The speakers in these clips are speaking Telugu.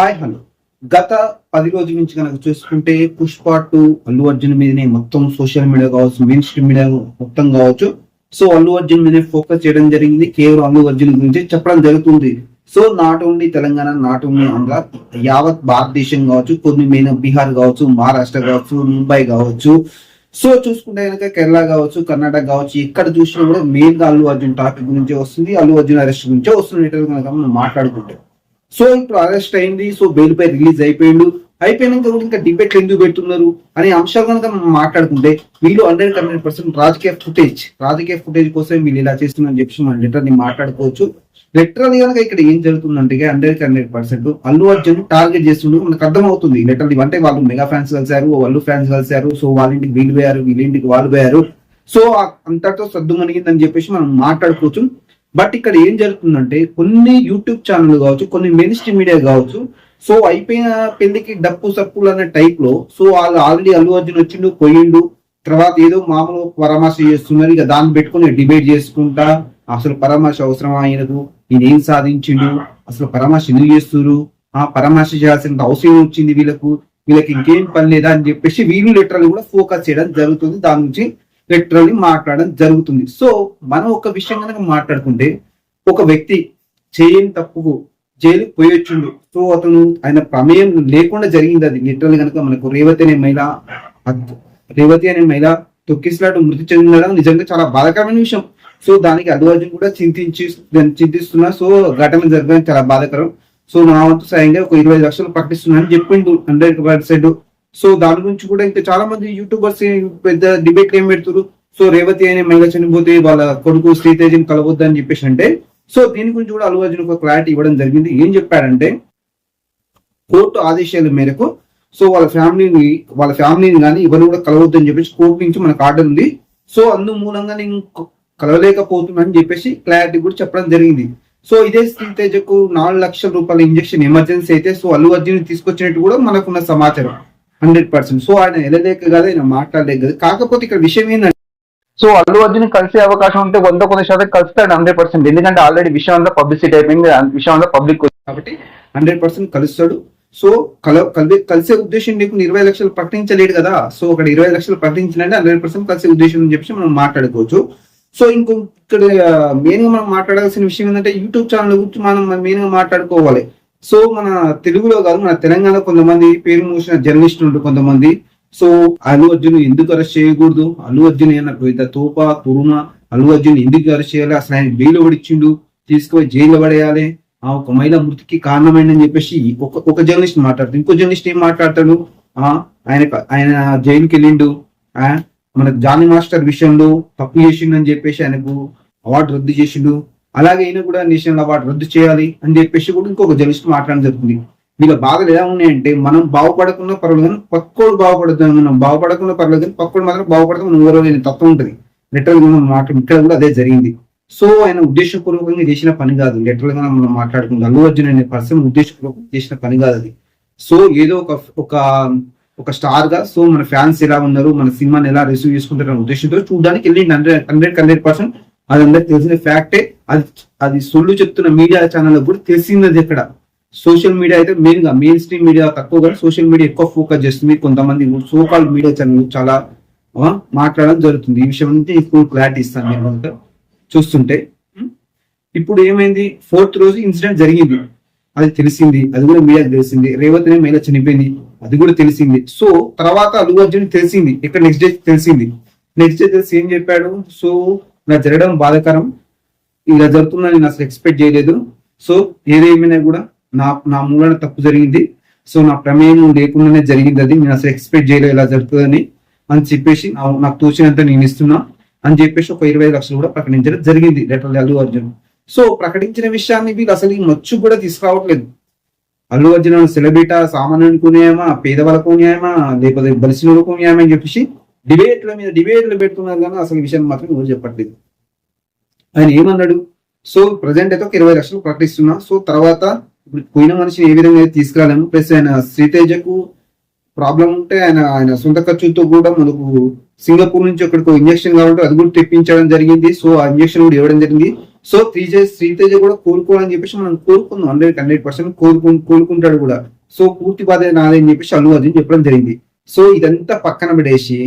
Hi hello. గత 10 రోజుల నుంచి కనుక చూసుకుంటే పుష్ప 2 అల్లు అర్జున్ మీదనే మొత్తం సోషల్ మీడియా కావచ్చు, మెయిన్ స్ట్రీమ్ మీడియా మొత్తం కావచ్చు. సో అల్లు అర్జున్ మీదే ఫోకస్ చేయడం జరిగింది. కేవలం అల్లు అర్జున్ గురించి చెప్పడం జరుగుతుంది. So not only Telangana, not only Andhra, యావత్ భారతదేశం కావచ్చు, కొన్ని మెయిన్ బీహార్ కావచ్చు, మహారాష్ట్ర కావచ్చు, ముంబై కావచ్చు, సో చూసుకుంటే కనుక కేరళ కావచ్చు, కర్ణాటక కావచ్చు, ఎక్కడ చూసినా కూడా మెయిన్ గా అల్లు అర్జున్ టాపిక్ గురించే వస్తుంది, అల్లు అర్జున్ అరెస్ట్ గురించే వస్తుంది కనుక మనం మాట్లాడుకుంటే. సో ఇప్పుడు అరెస్ట్ అయింది, సో బెయిల్ పై రిలీజ్ అయిపోయినాక కూడా ఇంకా డిబేట్లు ఎందుకు పెడుతున్నారు అనే అంశాలు కనుక మనం మాట్లాడుకుంటే, వీళ్ళు 100% రాజకీయ ఫుటేజ్ కోసం వీళ్ళు ఇలా చేస్తున్నారని చెప్పి మనం లిటరల్లీ మాట్లాడుకోవచ్చు. లిటరల్లీ కనుక ఇక్కడ ఏం జరుగుతుందంటే 100% అల్లు అర్జున్ టార్గెట్ చేస్తుండే మనకు అర్థమవుతుంది. లిటరల్లీ అంటే వాళ్ళు మెగా ఫ్యాన్స్ కలిసారు, అల్లు ఫ్యాన్స్ కలిసారు, సో వాళ్ళ ఇంటికి వీళ్ళు పోయారు, వీళ్ళ ఇంటికి వాళ్ళు పోయారు, సో అంతటితో సర్దు మణిగిందని చెప్పేసి మనం మాట్లాడుకోవచ్చు. బట్ ఇక్కడ ఏం జరుగుతుందంటే కొన్ని యూట్యూబ్ ఛానల్ కావచ్చు, కొన్ని మెయిన్ స్ట్రీమ్ మీడియా కావచ్చు, సో అయిపోయిన పెళ్లికి డప్పు సప్పులు అనే టైప్ లో, సో వాళ్ళు ఆల్రెడీ అల్లు అర్జున్ వచ్చిండు పోయిండు, తర్వాత ఏదో మామూలు పరామర్శ చేస్తున్నారు, ఇక దాన్ని పెట్టుకుని డిబేట్ చేసుకుంటా అసలు పరామర్శ అవసరం ఆయనకు, ఈయన ఏం సాధించిండు, అసలు పరామర్శ ఎందుకు చేస్తున్నారు, ఆ పరామర్శ చేయాల్సిన అవసరం వచ్చింది వీళ్ళకి ఇంకేం పని లేదా అని చెప్పేసి వీళ్ళు లిటరల్ కూడా ఫోకస్ చేయడం జరుగుతుంది, దాని నుంచి లిటరల్లీ మాట్లాడడం జరుగుతుంది. సో మనం ఒక విషయం కనుక మాట్లాడుకుంటే, ఒక వ్యక్తి చేయని తప్పుకు జైలుకి పోయొచ్చుండు, సో అతను ఆయన ప్రమేయం లేకుండా జరిగింది అది. లిటరల్ కనుక మనకు రేవతి అనే మహిళ తొక్కిసలాట మృతి చెందడం నిజంగా చాలా బాధాకరమైన విషయం. సో దానికి అల్లు అర్జున్ కూడా చింతిస్తున్నా, సో ఘటన జరగడం చాలా బాధాకరం. సో నా వంతు సాయంగా ఒక 25 లక్షలు ప్రకటిస్తున్నా అని చెప్పిండు 100%. సో దాని గురించి కూడా ఇంకా చాలా మంది యూట్యూబర్స్ పెద్ద డిబేట్ ఏం పెడుతున్నారు, సో రేవతి అనే మహిళ చనిపోతే వాళ్ళ కొడుకు శ్రీతేజని కలవద్దు అని చెప్పేసి అంటే, సో దీని గురించి కూడా అల్లు అర్జున్ ఒక క్లారిటీ ఇవ్వడం జరిగింది. ఏం చెప్పాడంటే, కోర్టు ఆదేశాల మేరకు సో వాళ్ళ ఫ్యామిలీని కానీ ఎవరు కూడా కలవద్దు అని చెప్పేసి కోర్టు నుంచి మనకు ఆర్డర్ ఉంది, సో అందు మూలంగా నేను కలవలేకపోతున్నా అని చెప్పేసి క్లారిటీ కూడా చెప్పడం జరిగింది. సో ఇదే శ్రీతేజకు 4 లక్షల రూపాయల ఇంజక్షన్ ఎమర్జెన్సీ అయితే, సో అల్లు అర్జున్ తీసుకొచ్చినట్టు కూడా మనకున్న సమాచారం 100%. సో ఆయన వెళ్ళలేక కదా, ఆయన మాట్లాడలేక కదా. కాకపోతే ఇక్కడ విషయం ఏంటంటే, సో అల్లు అర్జున్ కలిసే అవకాశం ఉంటే 100% కలుస్తాడు 100%. ఎందుకంటే ఆల్రెడీ విషయం అంతా పబ్లిసిటీ అయిపోయింది, విషయం అంతా పబ్లిక్ కాబట్టి 100% కలుస్తాడు. సో కలిసే ఉద్దేశం నీకు 20 లక్షలు ప్రకటించలేడు కదా, సో అక్కడ 20 లక్షలు ప్రకటించాలంటే 100% కలిసే ఉద్దేశం అని చెప్పి మనం మాట్లాడుకోవచ్చు. సో ఇక్కడ మెయిన్ గా మనం మాట్లాడాల్సిన విషయం ఏంటంటే, యూట్యూబ్ ఛానల్ గురించి మనం మెయిన్ గా మాట్లాడుకోవాలి. సో మన తెలుగులో కాదు, మన తెలంగాణ కొంతమంది పేరు మూసిన జర్నలిస్టులు ఉంటారు కొంతమంది, సో అల్లు అర్జున్ ఎందుకు అరెస్ట్ చేయకూడదు, అల్లు అర్జున్ ఏమన్నా పెద్ద తోపా కురుమా, అల్లు అర్జున్ ఎందుకు అరెస్ట్ చేయాలి, అసలు ఆయన బెయిల్ పడిచ్చిండు, తీసుకుపోయి జైలు పడేయాలి, ఆ ఒక మహిళ మృతికి కారణమైందని చెప్పేసి ఒక జర్నలిస్ట్ మాట్లాడుతాడు. ఇంకో జర్నలిస్ట్ ఏం మాట్లాడతాడు, ఆయన జైలుకి వెళ్ళిండు, మనకు జానీ మాస్టర్ విషయంలో తప్పు చేసిండు అని చెప్పేసి ఆయనకు అవార్డు రద్దు చేసిండు, అలాగే ఈయన కూడా నేషనల్ అవార్డు రద్దు చేయాలి అని చెప్పేసి కూడా ఇంకొక జర్నలిస్ట్ మాట్లాడడం జరుగుతుంది. వీళ్ళ బాధలు ఎలా ఉన్నాయంటే, మనం బాగుపడకుండా పర్వాలేదు కానీ పక్కోడు బాగుపడుతుంది, మనం బాగుపడకుండా పర్లేదు కానీ పక్కోడు మాత్రం బాగుపడతాం మనం ఎవరో లేని తత్వం ఉంటుంది. లిటరల్ గా మనం ఇక్కడ కూడా అదే జరిగింది. సో ఆయన ఉద్దేశపూర్వకంగా చేసిన పని కాదు, లిటరల్ గా మనం మాట్లాడుకుంటాం, అల్లు అర్జున్ అనే పర్సన్ ఉద్దేశపూర్వకంగా చేసిన పని కాదు అది. సో ఏదో ఒక స్టార్ గా, సో మన ఫ్యాన్స్ ఎలా ఉన్నారు, మన సినిమాని ఎలా రిసీవ్ చేసుకుంటారు అనే ఉద్దేశంతో చూడడానికి వెళ్ళి 100% అది అందరికి తెలిసిన ఫ్యాక్టే. అది సొల్లు చెప్తున్న మీడియా ఛానల్ కూడా తెలిసింది. ఎక్కడ సోషల్ మీడియా అయితే మెయిన్ స్ట్రీమ్ మీడియా తక్కువ, కానీ సోషల్ మీడియా ఎక్కువ ఫోకస్ చేస్తుంది. కొంతమంది సోకాల్ మీడియా ఛానల్ చాలా మాట్లాడడం జరుగుతుంది. ఈ విషయం నుంచి ఇప్పుడు క్లారిటీ ఇస్తాను. మీరు చూస్తుంటే ఇప్పుడు ఏమైంది, 4th రోజు ఇన్సిడెంట్ జరిగింది, అది తెలిసింది, అది కూడా మీడియాకి తెలిసింది. రేవతి మహిళ చనిపోయింది, అది కూడా తెలిసింది. సో తర్వాత అల్లు అర్జున్ తెలిసింది, ఇక్కడ నెక్స్ట్ డే తెలిసింది. తెలిసి ఏం చెప్పాడు, సో ఇలా జరగడం బాధాకరం, ఇలా జరుగుతుందని నేను అసలు ఎక్స్పెక్ట్ చేయలేదు. సో ఏదేమైనా కూడా నా మూలన తప్పు జరిగింది, సో నా ప్రమేయం లేకుండానే జరిగింది, అది నేను అసలు ఎక్స్పెక్ట్ చేయలేదు ఇలా జరుగుతుందని అని చెప్పేసి నాకు తోచినంత నేను ఇస్తున్నా అని చెప్పేసి ఒక 25 లక్షలు కూడా ప్రకటించడం జరిగింది లిటరల్లీ అల్లు అర్జున్. సో ప్రకటించిన విషయాన్ని వీళ్ళు అసలు ఈ మచ్చు కూడా తీసుకురావట్లేదు. అల్లు అర్జున్ సెలబ్రిటీ సామాన్యునికి న్యాయమా, పేదవాళ్ళకు న్యాయమా, లేకపోతే బలిసినకు న్యాయమా అని చెప్పేసి డిబేట్లు పెడుతున్నారు, కానీ అసలు విషయం మాత్రం ఎవరు చెప్పట్లేదు. ఆయన ఏమన్నాడు, సో ప్రజెంట్ అయితే ఒక 20 లక్షలు ప్రకటిస్తున్నా, సో తర్వాత ఇప్పుడు పోయిన మనిషిని ఏ విధంగా అయితే తీసుకురాలేము, ప్లస్ ఆయన శ్రీతేజకు ప్రాబ్లం ఉంటే ఆయన సొంత ఖర్చుతో కూడా మనకు సింగపూర్ నుంచి ఒకటికి ఇంజక్షన్ కావాలంటే అది కూడా తెప్పించడం జరిగింది. సో ఆ ఇంజక్షన్ కూడా ఇవ్వడం జరిగింది. సో శ్రీతేజ కూడా కోలుకోవాలని చెప్పేసి మనం కోరుకుందాం, 100% కోలుకుంటాడు కూడా. సో పూర్తి బాధ్యత నాదే అని చెప్పేసి అల్లు అర్జున్ చెప్పడం జరిగింది. సో ఇదంతా పక్కన పెడేసి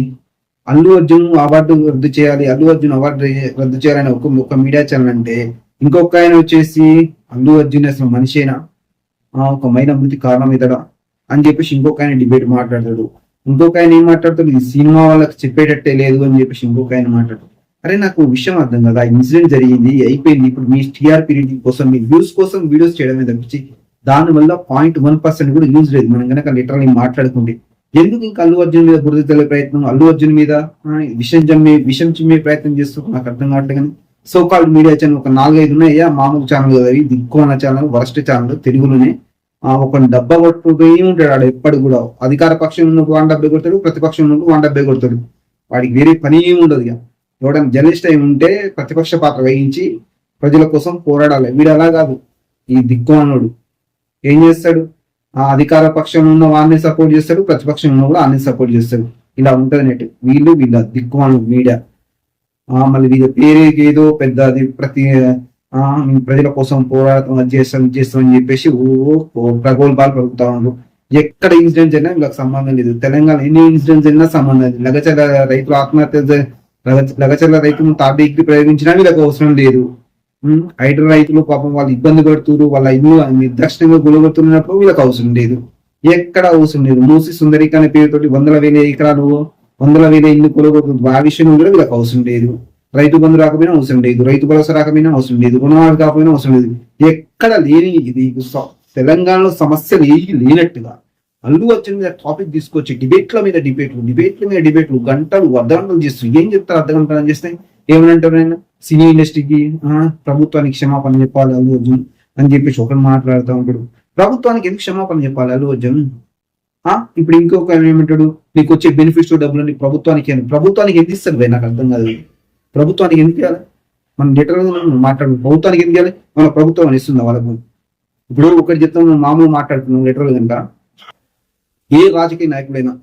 అల్లు అర్జున్ అవార్డు రద్దు చేయాలి, అల్లు అర్జున్ అవార్డు రద్దు చేయాలని ఒక మీడియా ఛానల్ అంటే, ఇంకొక ఆయన వచ్చేసి అల్లు అర్జున్ అసలు మనిషేనా, ఒక మైన మృతి కారణం ఇతడా అని చెప్పేసి ఇంకొక ఆయన డిబేట్ మాట్లాడతాడు. ఇంకొక ఆయన ఏం మాట్లాడతాడు, ఈ సినిమా వాళ్ళకి చెప్పేటట్టే లేదు అని చెప్పేసి ఇంకొక ఆయన మాట్లాడతాడు. అరే నాకు విషయం అర్థం కదా, ఇన్సిడెంట్ జరిగింది అయిపోయింది, ఇప్పుడు మీ టీఆర్పీ రేటింగ్ కోసం మీ వ్యూస్ కోసం వీడియోస్ చేయడమే తప్పించి దానివల్ల 0.1% కూడా యూజ్ లేదు. మనం కనుక లిటరల్లీ మాట్లాడుకుంటే ఎందుకు ఇంకా అల్లు అర్జున్ మీద బురద తెల్లే ప్రయత్నం, అల్లు అర్జున్ మీద విషం చిమ్మే ప్రయత్నం చేస్తూ నాకు అర్థం కావట్లేదు. కానీ సో కాల్డ్ మీడియా ఛానల్ ఒక 4-5 ఉన్నాయా, మామూలు ఛానల్ కదా, దిక్కు అన్న ఛానల్, వరస్ట్ ఛానల్ తెలుగులోనే. ఒక డబ్బా కొట్టుకుపోయి ఉంటాడు ఆడు ఎప్పటి కూడా. అధికార పక్షం ఉన్నప్పుడు 170 కొడతాడు, ప్రతిపక్షం ఉన్నప్పుడు 170 కొడతాడు. వాడికి వేరే పని ఏమి ఉండదు. ఇక ఎవడైనా జర్నలిస్ట్ అయి ఉంటే ప్రతిపక్ష పాత్ర వహించి ప్రజల కోసం పోరాడాలి. వీడు అలా కాదు. ఈ దిక్కు అన్నోడు ఏం చేస్తాడు, ఆ అధికార పక్షం ఉన్న వాడిని సపోర్ట్ చేస్తాడు, ప్రతిపక్షం ఉన్న కూడా వాడిని సపోర్ట్ చేస్తాడు. ఇలా ఉంటది నెట్. వీళ్ళ దిక్కు అన్న మీడియా. మళ్ళీ వీళ్ళ పేరు ఏదో పెద్ద అది ప్రజల కోసం పోరాటం చేస్తాం అని చెప్పేసి ప్రగోల్పాలు పలుకుతా ఉన్నారు. ఎక్కడ ఇన్సిడెంట్స్ అయినా వీళ్ళకి సంబంధం లేదు. తెలంగాణ ఎన్ని ఇన్సిడెంట్స్ అయినా సంబంధం లేదు. లగచర్ల రైతులు ఆత్మహత్య, లగచర్ల రైతులు తాటి డిగ్రీ ప్రయోగించినా వీళ్ళకి అవసరం లేదు. హైడ్రా రైతులు పాపం వాళ్ళు ఇబ్బంది పడుతున్నారు, వాళ్ళ ఇల్లు నిర్దాక్షిణ్యంగా గులగొడుతున్నప్పుడు వీళ్ళకి అవసరం లేదు. ఎక్కడ అవసరం లేదు. మూసి సుందరిక అనే పేరుతోటి 100,000 ఎకరాలు 100,000 ఇల్లు కొలగొడుతుంది. ఆ విషయం కూడా వీళ్ళకి అవసరం లేదు. రైతు బంధు రాకపోయినా అవసరం లేదు, రైతు భరోసా రాకపోయినా అవసరం లేదు, రుణమాఫీ కాకపోయినా అవసరం లేదు. ఎక్కడ లేని ఇది తెలంగాణలో సమస్యలు ఏవి లేనట్టుగా అల్లు అర్జున్ మీద టాపిక్ తీసుకొచ్చి డిబేట్ల మీద డిబేట్లు గంటలు అర్ధగంటలు చేస్తూ ఏం చెప్తారు, అర్ధగంటలు చేస్తే ఏమనంటారు ఆయన, సినీ ఇండస్ట్రీకి ప్రభుత్వానికి క్షమాపణ చెప్పాలి అల్లు అర్జున్ అని చెప్పేసి ఒకరు మాట్లాడుతూ ఉంటాడు. ప్రభుత్వానికి ఎందుకు క్షమాపణ చెప్పాలి అల్లు అర్జున్? ఇప్పుడు ఇంకొక ఏమంటాడు, నీకు వచ్చే బెనిఫిట్స్ డబ్బులని ప్రభుత్వానికి ఎందుకు ఇస్తారు? నాకు అర్థం కాదు. ప్రభుత్వానికి ఎందుకు ఇవ్వాలి? మనం లిటరల్ మాట్లాడు, ప్రభుత్వానికి ఎందుకు ఇవ్వాలి? మన ప్రభుత్వం అని ఇస్తుందా వాళ్ళకు? ఇప్పుడు ఒకటి చెప్తాం, మామూలు మాట్లాడుతున్నాం లిటరల్ కనుక. ఏ రాజకీయ నాయకుడైనా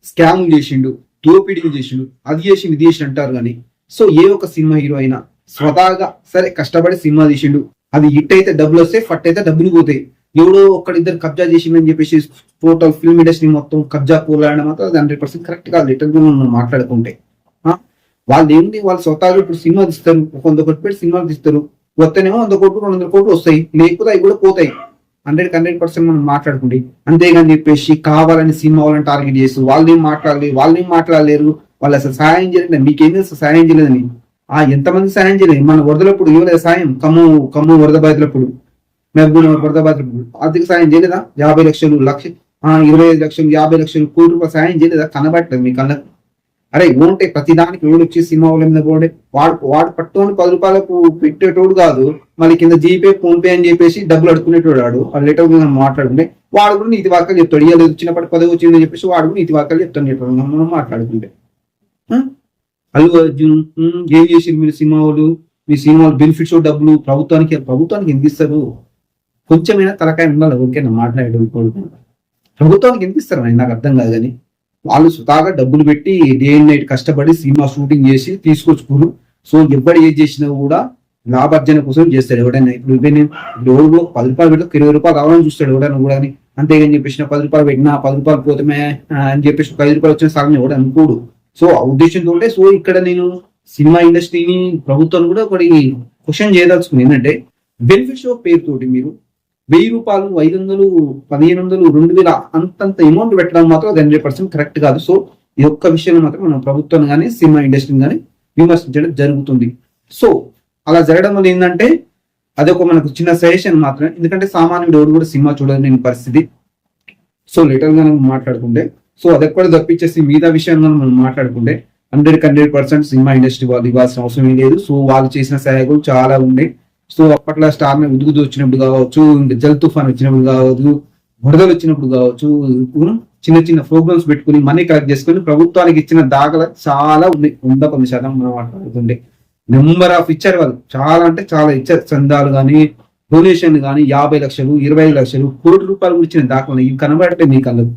స్కామ్ చేసిండు, దోపిడీలు చేసిండు, అది చేసిండు ఇది చేసి అంటారు. కానీ సో ఏ ఒక్క సినిమా హీరో అయినా స్వతహాగా సరే కష్టపడి సినిమా తీసిండు, అది హిట్ అయితే డబ్బులు వస్తాయి, ఫట్ అయితే డబ్బులు పోతాయి. ఎవడో ఒక్కడిద్దరు కబ్జా చేసిందని చెప్పేసి టోటల్ ఫిల్మ్ ఇండస్ట్రీ మొత్తం కబ్జా పోలాడడం మాత్రం 100% కరెక్ట్ కాదు. లిటరల్ మనం మాట్లాడుకుంటే వాళ్ళు ఏంటి, వాళ్ళు స్వతహాగా ఇప్పుడు సినిమా తీస్తారు, 100 కోట్లు పెట్టి సినిమాలు తీస్తారు, వస్తేనేమో 100 కోట్లు 200 కోట్లు వస్తాయి, లేకపోతే అవి కూడా పోతాయి. 100% మనం మాట్లాడుకుంటే. అంతేగాని చెప్పేసి కావాలని సినిమా వాళ్ళని టార్గెట్ చేస్తూ వాళ్ళేం మాట్లాడలేరు, వాళ్ళు అసలు సాయం చేయలేదు, మీకేం తెలుసు సాయం చేయలేదని. ఎంతమంది సాయం చేయలేదు? మన వరదలప్పుడు ఇవ్వలేదు సాయం, కమ్ము వరద బాధితులప్పుడు, మహబూబ్ వరద బాధితులప్పుడు ఆర్థిక సాయం చేయలేదా? 50 లక్షలు, 25 లక్షలు, 50 లక్షలు, కోటి రూపాయలు సాయం చేయలేదా? కనబట్టలేదు మీ కళ్ళకు. అరే ఉంటే ప్రతిదానికి ఎవడు వచ్చి సినిమా వాళ్ళ మీద పోడే, వాడు పట్టుకొని 10 రూపాయలకు పెట్టేటోడు కాదు, మళ్ళీ కింద జీపే ఫోన్ పే అని చెప్పేసి డబ్బులు అడుకునేటోడు. వాడు లెటర్ మాట్లాడుకుంటే వాడు కూడా నీతి వాక్యాలు చెప్తాడు. ఇవాళ వచ్చినప్పటి పదవి వచ్చిందని చెప్పేసి వాడు కూడా నీతి వాక్యాలు చెప్తాడు. మనం మాట్లాడుకుంటే అల్లు అర్జున్ ఏం చేసింది మీరు సినిమా వాళ్ళు, మీ సినిమాలు బెనిఫిట్స్ డబ్బులు ప్రభుత్వానికి ఎందుకు ఇస్తారు? కొంచెమైనా తలకాయ ఉండాలి. ఓకేనా మాట్లాడేటోడు ప్రభుత్వానికి ఎందుకు ఇస్తారు అని నాకు అర్థం కాదు. కానీ వాళ్ళు స్వతహాగా డబ్బులు పెట్టి డే అండ్ నైట్ కష్టపడి సినిమా షూటింగ్ చేసి తీసుకొచ్చుకోరు. సో ఎవరు ఏది చేసినా కూడా లాభార్జన కోసం చేస్తాడు ఎవడైనా. ఇప్పుడు ఎవరు 10 రూపాయలు పెట్టి 20 రూపాయలు రావాలని చూస్తాడు ఎవడైనా కూడా. అంతేగాని చెప్పేసిన 10 రూపాయలు పెట్టినా 10 రూపాయలు పోతామే అని చెప్పేసి 5 రూపాయలు వచ్చిన సార్ని ఎవడు అనుకోడు. సో ఆ ఉద్దేశంతో ఉంటే సో ఇక్కడ నేను సినిమా ఇండస్ట్రీని ప్రభుత్వాన్ని కూడా ఒకటి క్వశ్చన్ చేయదలుచుకుంది. ఏంటంటే బెనిఫిట్ షో పేరుతోటి మీరు 1000 రూపాయలు, 500, 1500, 2000 అంతంత అమౌంట్ పెట్టడం మాత్రం 100% కరెక్ట్ కాదు. సో ఈ ఒక్క విషయంలో మాత్రం మనం ప్రభుత్వాన్ని కానీ సినిమా ఇండస్ట్రీని కానీ విమర్శించడం జరుగుతుంది. సో అలా జరగడం వల్ల ఏంటంటే అదొక మనకు చిన్న సజెషన్ మాత్రమే. ఎందుకంటే సామాన్యుడు ఎవడు కూడా సినిమా చూడలేని పరిస్థితి. సో లిటరల్ గా మాట్లాడుకుంటే సో అదొక్కటి తప్పించేసి మిగతా విషయంలో మనం మాట్లాడుకుంటే 100% సినిమా ఇండస్ట్రీ వాళ్ళు ఇవ్వాల్సిన అవసరం లేదు. సో వాళ్ళు చేసిన సహాయకులు చాలా ఉన్నాయి. సో అప్పట్లో స్టార్ మీద ఉదుగుదు వచ్చినప్పుడు కావచ్చు, జల్ తుఫాన్ వచ్చినప్పుడు కావచ్చు, వరదలు వచ్చినప్పుడు కావచ్చు, చిన్న చిన్న ప్రోగ్రామ్స్ పెట్టుకుని మనీ కలెక్ట్ చేసుకుని ప్రభుత్వానికి ఇచ్చిన దాఖలా చాలా ఉన్నాయి. 100% మనం మాట్లాడుతుండే నెంబర్ ఆఫ్ ఇచ్చారు వాళ్ళు. చాలా అంటే చాలా ఇచ్చారు. చందాలు కానీ డొనేషన్ కానీ 50 లక్షలు, 25 లక్షలు, కోటి రూపాయలు ఇచ్చిన దాఖలు ఇవి కనబడటే మీ కళ్ళకు.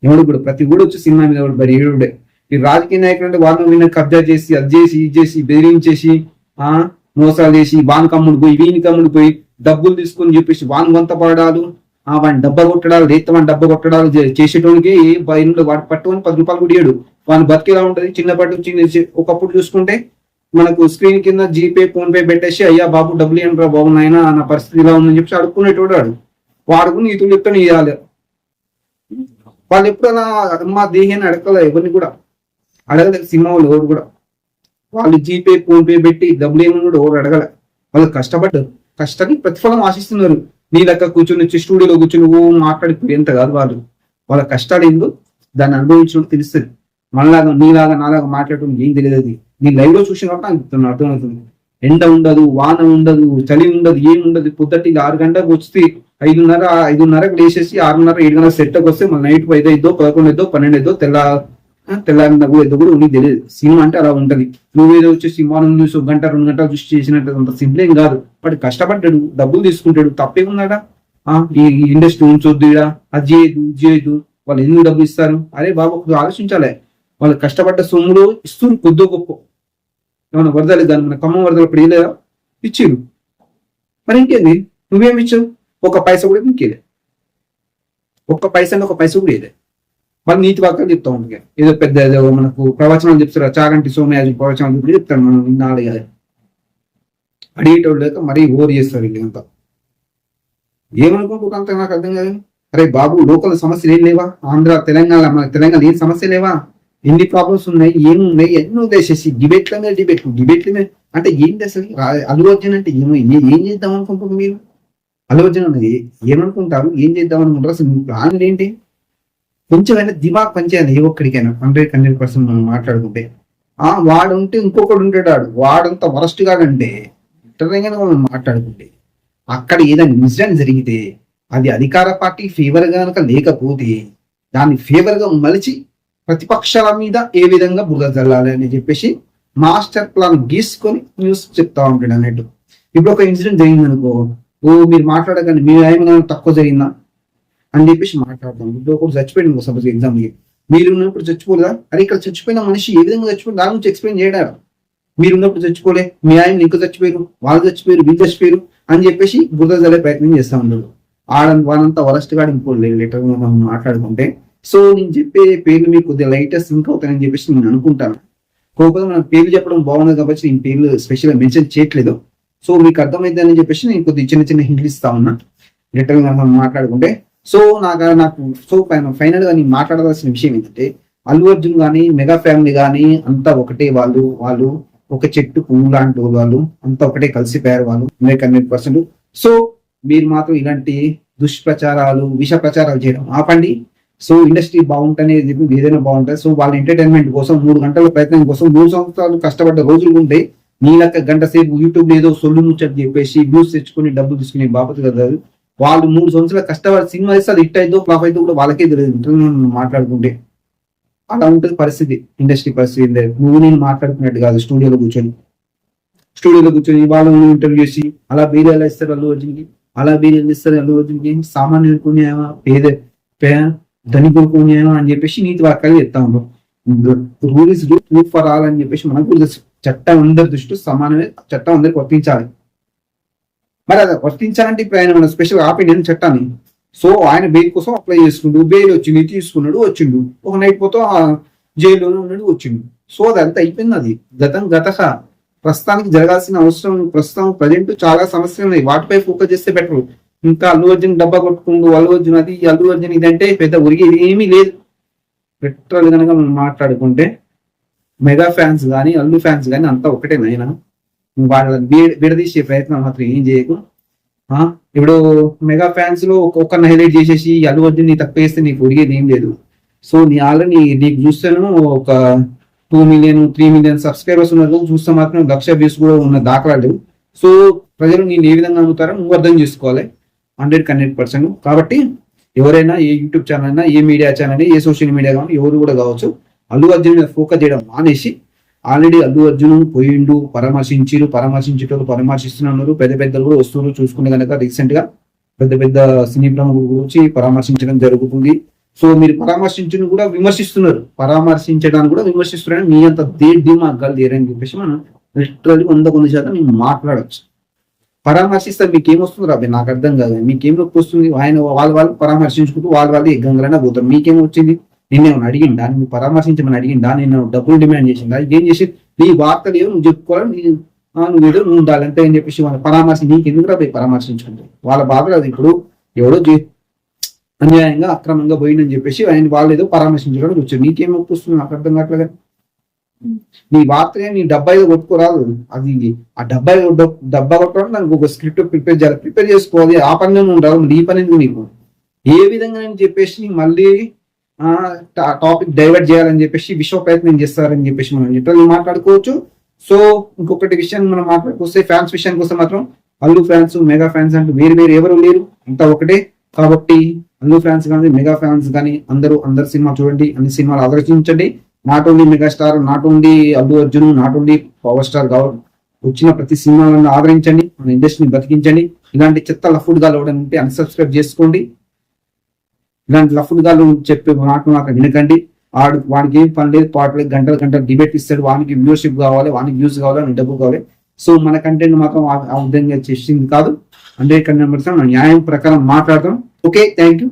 ఎవడు కూడా ప్రతి కూడా వచ్చి సినిమా మీద బడి ఏడుడే. ఈ రాజకీయ నాయకులు అంటే వాళ్ళ మీద కబ్జా చేసి అది చేసి ఇది చేసి బెదిరించేసి మోసాలు చేసి వాని కమ్ముడు పోయి వీని కమ్ముడు పోయి డబ్బులు తీసుకొని చెప్పేసి వాని వంత పడాలు, వాడిని డబ్బా కొట్టడాలు, వాడిని డబ్బా కొట్టడాలు చేసేటోనికి వాడు పట్టుకొని 10 రూపాయలు కూడా ఇయ్యడు. వాని బతికేలా ఉంటది. చిన్నప్పటి నుంచి ఒకప్పుడు చూసుకుంటే మనకు స్క్రీన్ కింద జీపే ఫోన్ పే పెట్టేసి అయ్యా బాబు డబ్బులు ఏంట్రా బాబు నాయన నా పరిస్థితి ఇలా ఉందని చెప్పి అడుక్కునేటోడు వాడుకు నీతులు చెప్తాను ఇవ్వాలి. వాళ్ళు ఎప్పుడైనా మా దేహాన్ని అడగలే, ఎవరిని కూడా అడగలేదు. సినిమా వాళ్ళు ఎవరు కూడా వాళ్ళు జీపే ఫోన్ పే పెట్టి డబ్బులు ఏమని కూడా ఎవరు అడగలే. వాళ్ళు కష్టపడ్డారు, కష్టానికి ప్రతిఫలం ఆశిస్తున్నారు. నీ లెక్క కూర్చొని వచ్చి స్టూడియోలో కూర్చొని మాట్లాడిపోయి ఎంత కాదు. వాళ్ళ కష్టాలు ఏందో దాన్ని అనుభవించడం తెలుస్తుంది. మనలాగా నీలాగా నాలాగా మాట్లాడటం ఏం తెలియదు. అది నీ లైవ్ లో చూసిన కాబట్టి నాకు అర్థమవుతుంది. ఎండ ఉండదు, వాన ఉండదు, చలి ఉండదు, ఏముండదు. పొద్దుటి 6 గంటలకు వస్తే 5:30 లేచేసి 6:30 7 గంటలకు సెట్కి వస్తే మన నైట్ 5 అయిద్దో 11 అయిద్దో 12 అయిద్దో తెల్లారిన కూడా నీకు తెలియదు. సినిమా అంటే అలా ఉంటది. నువ్వేదో వచ్చేసి మార్నింగ్ న్యూస్ 1 గంట 2 గంటలు చూసి చేసినట్టు అంత సింపుల్ ఏం కాదు. వాడు కష్టపడ్డాడు, డబ్బులు తీసుకుంటాడు, తప్పేమున్నాడా? ఈ ఇండస్ట్రీ ఉంచొద్దు, అది చేయదు, వాళ్ళు ఎందుకు డబ్బులు ఇస్తారు? అరే బాబు ఆలోచించాలి. వాళ్ళు కష్టపడ్డ సొమ్ములు ఇస్తున్నారు కొద్దో గొప్ప. ఏమన్నా వరదలు కానీ మన ఖమ్మం వరదలు ఇప్పుడు ఇవ్వలేదా? ఇచ్చిరు. మరి ఇంకేంది? నువ్వేమి ఇచ్చావు? 1 పైసా కూడా ఇంకేలే. 1 పైసా కూడా ఇదే. వాళ్ళు నీతి వాక్యాలు చెప్తా ఉంటాయి. ఏదో పెద్ద ఏదో మనకు ప్రవచనాలు చెప్తారు. చాగంటి సోమయాజు ప్రవచనాలు చెప్పి చెప్తారు. మనం వినాలి కదా. అడిగేటోళ్ళు లేక మరీ ఓవర్ చేస్తారు. వీళ్ళంతా ఏమనుకుంటున్నా అంత నాకు అర్థం కాదు. అరే బాబు లోకల్ సమస్యలు ఏం లేవా? ఆంధ్ర తెలంగాణ మన తెలంగాణ ఏం సమస్య లేవా? ఎన్ని ప్రాబ్లమ్స్ ఉన్నాయి, ఏమున్నాయి, ఎన్నో చేసేసి డిబేట్ల మీద అంటే ఏంటి అసలు? అల్లు అర్జున్ అంటే ఏం చేద్దాం అనుకుంటున్నారు మీరు? అల్లు అర్జున్ అన్నది ఏమనుకుంటారు, ఏం చేద్దాం అనుకుంటారు? అసలు మీ ప్లాన్ ఏంటి? కొంచెమైనా దిమాగ్ పనిచేయాలి ఏ ఒక్కడికైనా. 100% మనం మాట్లాడుకుంటే వాడు ఉంటే ఇంకొకడు ఉంటాడు. వాడంతా వరస్ట్ గాడంటే మనం మాట్లాడుకుంటే అక్కడ ఏదైనా ఇన్సిడెంట్ జరిగితే అది అధికార పార్టీ ఫేవర్ గా కనుక లేకపోతే దాన్ని ఫేవర్ గా మలిచి ప్రతిపక్షాల మీద ఏ విధంగా బురద జల్లాలి అని చెప్పేసి మాస్టర్ ప్లాన్ గీసుకొని న్యూస్ చెప్తా ఉంటాడు అన్నట్టు. ఇప్పుడు ఒక ఇన్సిడెంట్ జరిగింది అనుకో, మీరు మాట్లాడకండి, మీ ఏమైనా తక్కువ జరిగిందా అని చెప్పేసి మాట్లాడతాం. ఇప్పుడు ఒకటి చచ్చిపోయింది సపోజ్ ఎగ్జామ్కి, మీరు ఉన్నప్పుడు చచ్చిపోలేదా? అరే ఇక్కడ చచ్చిపోయిన మనిషి ఏ విధంగా చచ్చిపోయింది దాని గురించి ఎక్స్ప్లెయిన్ చేయడారు. మీరు ఉన్నప్పుడు చచ్చిపోలే, మీ ఆయన ఇంకా చచ్చిపోయారు, వాళ్ళు చచ్చిపోయారు, వీళ్ళు చచ్చిపోయారు అని చెప్పేసి బురద జల్లే ప్రయత్నం చేస్తా ఉన్నాడు. వాళ్ళంతా వరస్ట్ గా ఇంకో లెటర్ మనం మాట్లాడుకుంటే. సో నేను చెప్పే పేర్లు మీకు కొద్దిగా లైటెస్ట్ సింక్ అవుతాయని చెప్పేసి నేను అనుకుంటాను. కాకపోతే మనం పేర్లు చెప్పడం బాగుంది కాబట్టి నేను పేర్లు స్పెషల్ గా మెన్షన్ చేయట్లేదు. సో మీకు అర్థమైందని చెప్పేసి నేను కొద్దిగా చిన్న హింట్లు ఇస్తా ఉన్నా లెటర్ మనం మాట్లాడుకుంటే. సో నాకు ఫైనల్ గా నేను మాట్లాడవలసిన విషయం ఏంటంటే, అల్లు అర్జున్ కానీ మెగా ఫ్యామిలీ కానీ అంతా ఒకటే. వాళ్ళు ఒక చెట్టు పువ్వు లాంటి వాళ్ళు అంతా ఒకటే కలిసిపోయారు వాళ్ళు 100%. సో మీరు మాత్రం ఇలాంటి దుష్ప్రచారాలు విష ప్రచారాలు చేయడం ఆపండి. సో ఇండస్ట్రీ బాగుంటనే చెప్పి ఏదైనా బాగుంటుంది. సో వాళ్ళ ఎంటర్టైన్మెంట్ కోసం 3 గంటల ప్రయత్నం కోసం 3 సంవత్సరాలు కష్టపడ్డ రోజులు ఉంటే నీ లెక్క గంట సేపు యూట్యూబ్ ఏదో సొల్లు ముచ్చని చెప్పేసి వ్యూస్ తెచ్చుకుని డబ్బులు తీసుకునే బాపతి కదా. వాళ్ళు 3 సంవత్సరాలు కష్టపడి సినిమా వేస్తే అది హిట్ అయిద్దో ఫ్లాప్ అయిద్దో కూడా వాళ్ళకే తెలియదు. మాట్లాడుకుంటే అలా ఉంటుంది పరిస్థితి, ఇండస్ట్రీ పరిస్థితి. నువ్వు నేను మాట్లాడుకున్నట్టు కాదు. స్టూడియోలో కూర్చొని వాళ్ళని ఇంటర్వ్యూ చేసి అలా బీరు ఎలా ఇస్తారు అల్లు అర్జున్కి, అలా బీరు ఎలా ఇస్తారు అల్లు అర్జున్కి, సామాన్యులు కొనేమా ధనికులు కొనేమా అని చెప్పేసి నీతి వాక్యాలు చెప్తా ఉన్నాం. Rule is rule for all అని చెప్పేసి మనకు కూడా చట్టం అందరి దృష్టి సమానమే, చట్టం అందరికి వర్తించాలి. మరి అది వర్తించాలంటే ఇప్పుడు ఆయన మన స్పెషల్ ఆపిండి చట్టాన్ని. సో ఆయన బెయిల్ కోసం అప్లై చేసుకుంటూ బెయిల్ వచ్చింది, తీసుకున్నాడు, వచ్చిండు. ఒక నైట్ పోతే జైల్లోనే ఉన్నాడు, వచ్చిండు. సో అదంతా అయిపోయింది. అది గత ప్రస్తుతానికి జరగాల్సిన అవసరం ప్రస్తుతం ప్రజెంట్ చాలా సమస్యలు ఉన్నాయి. వాటిపై ఫోకస్ చేస్తే బెటర్. ఇంకా అల్లు అర్జున్ డబ్బా కొట్టుకుంటూ అల్లు అర్జున్ అది అల్లు అర్జున్ ఇదంటే పెద్ద ఉరిగేది ఏమీ లేదు. పెట్రోల్ కనుక మనం మాట్లాడుకుంటే మెగా ఫ్యాన్స్ కానీ అల్లు ఫ్యాన్స్ కానీ అంతా ఒకటే నైనా. వాళ్ళని విడదీసే ప్రయత్నం మాత్రం ఏం చేయకు. ఇప్పుడు మెగా ఫ్యాన్స్ లో ఒక్కరిని హైలైట్ చేసేసి అల్లు అర్జున్ ని తక్కువ చేస్తే నీకు ఉరిగేది ఏం లేదు. సో నీ ఆల్రెడీ నీకు చూస్తాను ఒక 2 మిలియన్ 3 మిలియన్ సబ్స్క్రైబర్స్ ఉన్నారు, చూస్తే మాత్రం 1,00,000 వ్యూస్ కూడా ఉన్న దాఖలాలు. సో ప్రజలు నేను ఏ విధంగా నమ్ముతారో నువ్వు అర్థం చేసుకోవాలి 100%. కాబట్టి ఎవరైనా ఏ యూట్యూబ్ ఛానల్ అయినా, ఏ మీడియా ఛానల్, ఏ సోషల్ మీడియా కానీ ఎవరు కూడా కావచ్చు, అల్లు అర్జున్ మీద ఫోకస్ చేయడం మానేసి ఆల్రెడీ అల్లు అర్జున్ పోయిండు, పరామర్శిస్తున్నారు. పెద్దలు కూడా వస్తువులు చూసుకునే కనుక రీసెంట్ గా పెద్ద సినీ ప్రముఖుల గురించి పరామర్శించడం జరుగుతుంది. సో మీరు పరామర్శించడానికి కూడా విమర్శిస్తున్నారని మీ అంత దిమాగ్గాలు తీరని చెప్పేసి మనం లిటరల్లీ 100% నేను మాట్లాడచ్చు. పరామర్శిస్తే మీకేమొస్తుంది రాబే నాకు అర్థం కాదు. మీకేం నొప్పి వస్తుంది? ఆయన వాళ్ళు పరామర్శించుకుంటూ వాళ్ళు ఎగ్గంగానే పోతారు. మీకేం వచ్చింది? నేనేమన్నా అడిగిందా? నువ్వు పరామర్శించమని అడిగిందా? నేను డబ్బులు డిమాండ్ చేసిందా? ఇదేం చేసి నీ వార్తలు ఏమో నువ్వు చెప్పుకోవాలి, నువ్వేదో నువ్వు ఉండాలి అంతే అని చెప్పేసి వాళ్ళ పరామర్శ నీకు ఎందుకు రాబోయి పరామర్శించుకుంటే వాళ్ళ బాధ కాదు. ఇప్పుడు ఎవడో అన్యాయంగా అక్రమంగా పోయిందని చెప్పేసి ఆయన వాళ్ళు ఏదో పరామర్శించడానికి వచ్చారు. నీకేం నొప్పి వస్తుంది? నాకు అర్థం కావట్లేదు. నీ వార్త నీ డబ్బా ఏదో కొట్టుకోరాదు. అది ఆ డబ్బా కొట్టడం దానికి ఒక స్క్రిప్ట్ ప్రిపేర్ చేయాలి, ప్రిపేర్ చేసుకోవాలి. ఆ పని ఉండదు, ఈ పని నీకు ఏ విధంగా అని చెప్పేసి మళ్ళీ టాపిక్ డైవర్ట్ చేయాలని చెప్పేసి విశ్వ ప్రయత్నం చేస్తారని చెప్పేసి మనం లిటరల్లీ మాట్లాడుకోవచ్చు. సో ఇంకొకటి విషయాన్ని మనం మాట్లాడుకొస్తే ఫ్యాన్స్ విషయానికి వస్తే మాత్రం అల్లు ఫ్యాన్స్ మెగా ఫ్యాన్స్ అంటూ వేరు ఎవరు లేరు, అంతా ఒకటే. కాబట్టి అల్లు ఫ్యాన్స్ కానీ మెగా ఫ్యాన్స్ కానీ అందరు సినిమా చూడండి, అన్ని సినిమాలు ఆదర్శించండి. Not only megastar, not only Allu Arjun, not only power star Gaurav, వచ్చిన ప్రతి సినిమాలను ఆదరించండి, మన ఇండస్ట్రీని బతికించండి. ఇలాంటి చెత్త లఫుడ్ గాలు ఎవడని ఉంటే అన్సబ్స్క్రైబ్ చేసుకోండి. ఇలాంటి లఫుడ్ గాలు చెప్పే మాటలు మాత్రం వినకండి. వాడికి ఏం పని లేదు, పాటలేదు, గంటలు డిబేట్ ఇస్తాడు. వానికి వ్యూవర్షిప్ కావాలి, వానికి వ్యూస్ కావాలి, డబ్బు కావాలి. సో మన కంటెంట్ మాత్రం ఆ విధంగా చేసింది కాదు. 100% న్యాయం ప్రకారం మాట్లాడతాం. Okay, thank you.